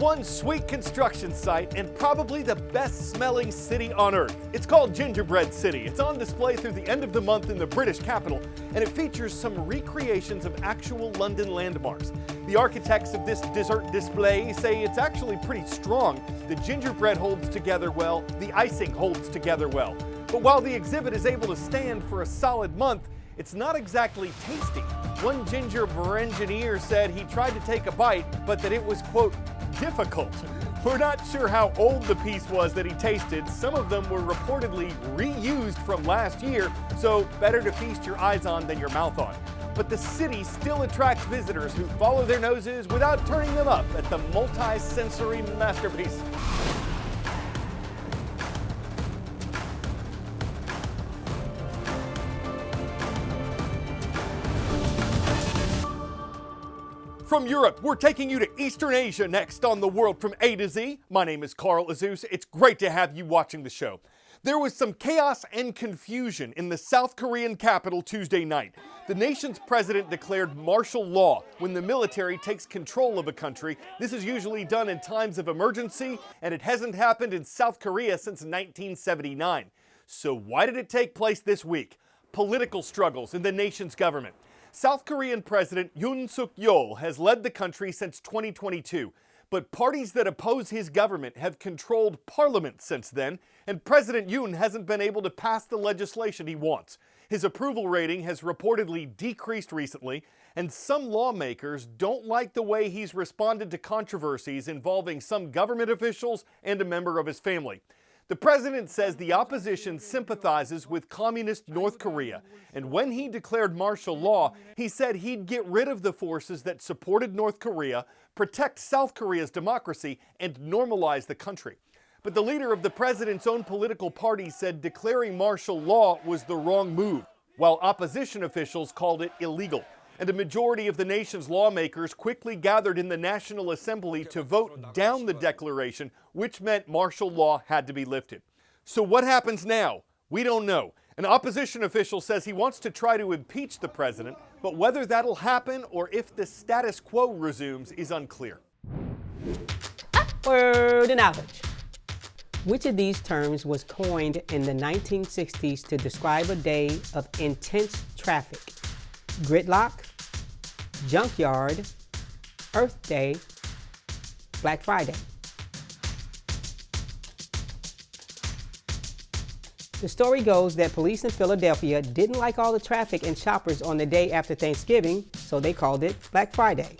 one sweet construction site and probably the best-smelling city on Earth. It's called Gingerbread City. It's on display through the end of the month in the British capital, and it features some recreations of actual London landmarks. The architects of this dessert display say it's actually pretty strong. The gingerbread holds together well, the icing holds together well. But while the exhibit is able to stand for a solid month, it's not exactly tasty. One gingerbread engineer said he tried to take a bite, but that it was, quote, difficult. We're not sure how old the piece was that he tasted. Some of them were reportedly reused from last year, so better to feast your eyes on than your mouth on. But the city still attracts visitors who follow their noses without turning them up at the multi-sensory masterpiece. From Europe, we're taking you to Eastern Asia next on The World from A to Z. My name is Carl Azuz. It's great to have you watching the show. There was some chaos and confusion in the South Korean capital Tuesday night. The nation's president declared martial law when the military takes control of a country. This is usually done in times of emergency, and it hasn't happened in South Korea since 1979. So why did it take place this week? Political struggles in the nation's government. South Korean President Yoon Suk-yeol has led the country since 2022, but parties that oppose his government have controlled parliament since then, and President Yoon hasn't been able to pass the legislation he wants. His approval rating has reportedly decreased recently, and some lawmakers don't like the way he's responded to controversies involving some government officials and a member of his family. The president says the opposition sympathizes with communist North Korea, and when he declared martial law, he said he'd get rid of the forces that supported North Korea, protect South Korea's democracy, and normalize the country. But the leader of the president's own political party said declaring martial law was the wrong move, while opposition officials called it illegal. And a majority of the nation's lawmakers quickly gathered in the National Assembly to vote down the declaration, which meant martial law had to be lifted. So what happens now? We don't know. An opposition official says he wants to try to impeach the president, but whether that'll happen or if the status quo resumes is unclear. Upward and average. Which of these terms was coined in the 1960s to describe a day of intense traffic? Gridlock, Junkyard, Earth Day, Black Friday. The story goes that police in Philadelphia didn't like all the traffic and shoppers on the day after Thanksgiving, so they called it Black Friday.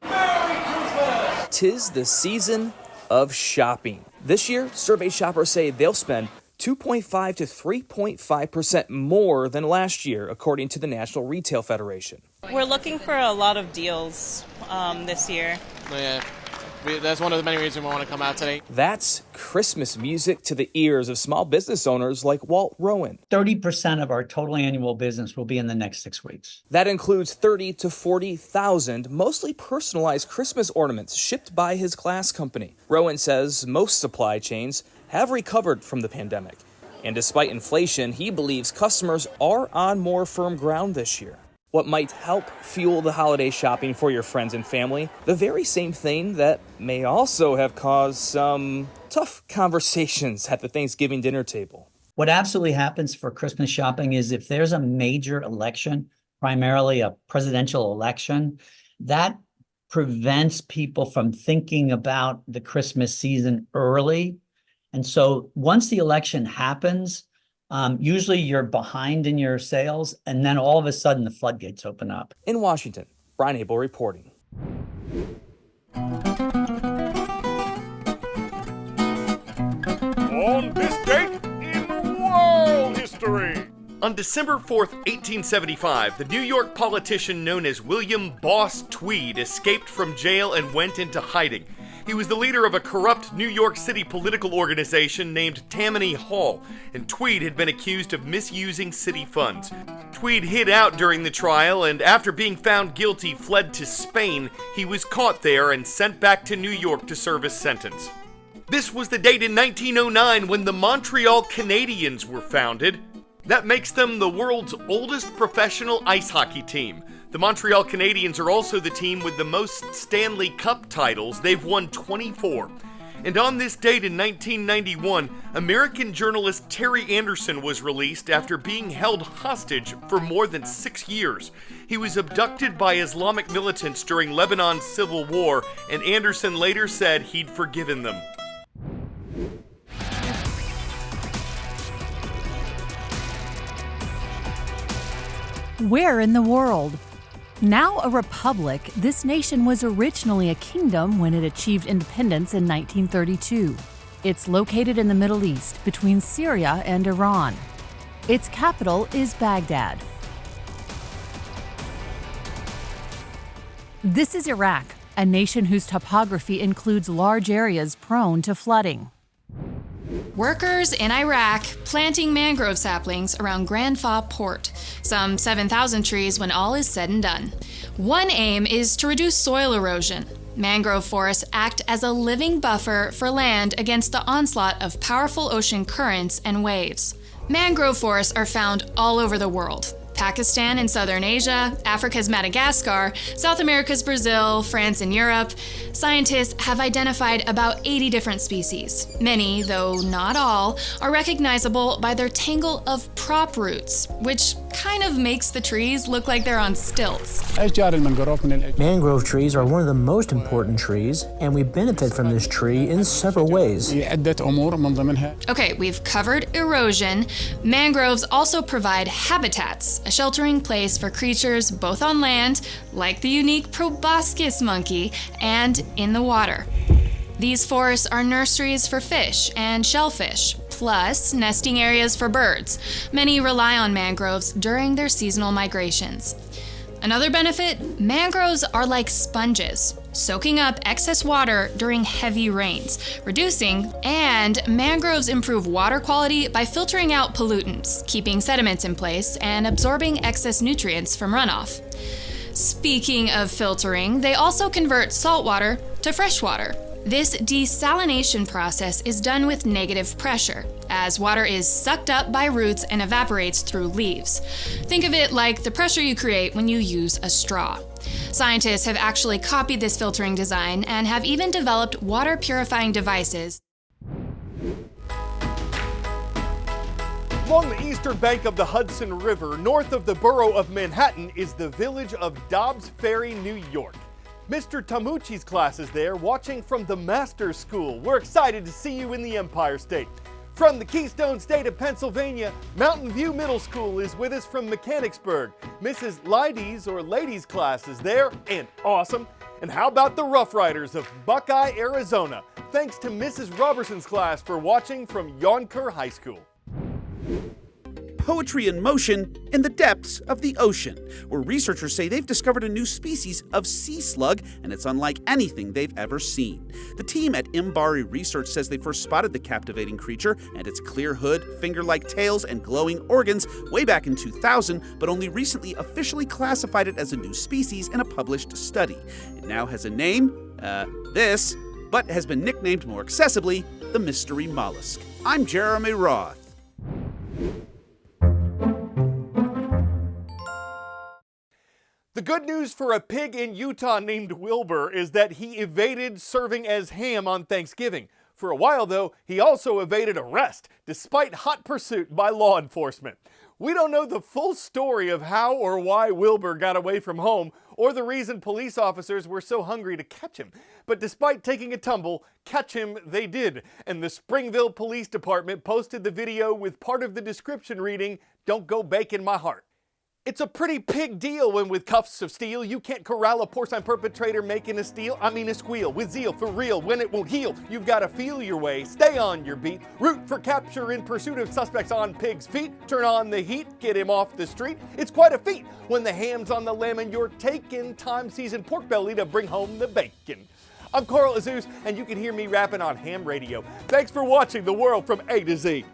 Merry Christmas! 'Tis the season of shopping. This year, survey shoppers say they'll spend 2.5 to 3.5% more than last year, according to the National Retail Federation. We're looking for a lot of deals this year. Yeah, that's one of the many reasons we want to come out today. That's Christmas music to the ears of small business owners like Walt Rowan. 30% of our total annual business will be in the next 6 weeks. That includes 30 to 40,000 mostly personalized Christmas ornaments shipped by his glass company. Rowan says most supply chains have recovered from the pandemic. And despite inflation, he believes customers are on more firm ground this year. What might help fuel the holiday shopping for your friends and family? The very same thing that may also have caused some tough conversations at the Thanksgiving dinner table. What absolutely happens for Christmas shopping is if there's a major election, primarily a presidential election, that prevents people from thinking about the Christmas season early. And so once the election happens, usually you're behind in your sales, and then all of a sudden the floodgates open up. In Washington, Brian Abel reporting. On this date in world history. On December 4th, 1875, the New York politician known as William Boss Tweed escaped from jail and went into hiding. He was the leader of a corrupt New York City political organization named Tammany Hall, and Tweed had been accused of misusing city funds. Tweed hid out during the trial, and after being found guilty, fled to Spain. He was caught there and sent back to New York to serve his sentence. This was the date in 1909 when the Montreal Canadiens were founded. That makes them the world's oldest professional ice hockey team. The Montreal Canadiens are also the team with the most Stanley Cup titles. They've won 24. And on this date in 1991, American journalist Terry Anderson was released after being held hostage for more than 6 years. He was abducted by Islamic militants during Lebanon's civil war, and Anderson later said he'd forgiven them. Where in the world? Now a republic, this nation was originally a kingdom when it achieved independence in 1932. It's located in the Middle East, between Syria and Iran. Its capital is Baghdad. This is Iraq, a nation whose topography includes large areas prone to flooding. Workers in Iraq planting mangrove saplings around Grand Fa Port, some 7,000 trees when all is said and done. One aim is to reduce soil erosion. Mangrove forests act as a living buffer for land against the onslaught of powerful ocean currents and waves. Mangrove forests are found all over the world. Pakistan and southern Asia, Africa's Madagascar, South America's Brazil, France and Europe. Scientists have identified about 80 different species. Many, though not all, are recognizable by their tangle of prop roots, which kind of makes the trees look like they're on stilts. Mangrove trees are one of the most important trees, and we benefit from this tree in several ways. Okay, we've covered erosion. Mangroves also provide habitats, a sheltering place for creatures both on land, like the unique proboscis monkey, and in the water. These forests are nurseries for fish and shellfish, plus nesting areas for birds. Many rely on mangroves during their seasonal migrations. Another benefit, mangroves are like sponges, soaking up excess water during heavy rains, reducing, and mangroves improve water quality by filtering out pollutants, keeping sediments in place, and absorbing excess nutrients from runoff. Speaking of filtering, they also convert saltwater to freshwater. This desalination process is done with negative pressure, as water is sucked up by roots and evaporates through leaves. Think of it like the pressure you create when you use a straw. Scientists have actually copied this filtering design and have even developed water purifying devices. Along the eastern bank of the Hudson River, north of the borough of Manhattan, is the village of Dobbs Ferry, New York. Mr. Tamucci's class is there, watching from the Master's School. We're excited to see you in the Empire State. From the Keystone State of Pennsylvania, Mountain View Middle School is with us from Mechanicsburg. Mrs. Leidy's or Ladies' class is there, and awesome. And how about the Rough Riders of Buckeye, Arizona? Thanks to Mrs. Robertson's class for watching from Yonkers High School. Poetry in motion in the depths of the ocean, where researchers say they've discovered a new species of sea slug, and it's unlike anything they've ever seen. The team at Imbari Research says they first spotted the captivating creature and its clear hood, finger-like tails, and glowing organs way back in 2000, but only recently officially classified it as a new species in a published study. It now has a name, but has been nicknamed more accessibly the mystery mollusk. I'm Jeremy Roth. The good news for a pig in Utah named Wilbur is that he evaded serving as ham on Thanksgiving. For a while, though, he also evaded arrest, despite hot pursuit by law enforcement. We don't know the full story of how or why Wilbur got away from home, or the reason police officers were so hungry to catch him. But despite taking a tumble, catch him they did. And the Springville Police Department posted the video with part of the description reading, "Don't go baking my heart." It's a pretty pig deal when with cuffs of steel you can't corral a porcine perpetrator making a squeal with zeal for real when it won't heal. You've got to feel your way, stay on your beat, root for capture in pursuit of suspects on pig's feet, turn on the heat, get him off the street. It's quite a feat when the ham's on the lamb and you're taking time-seasoned pork belly to bring home the bacon. I'm Carl Azuz, and you can hear me rapping on ham radio. Thanks for watching The World from A to Z.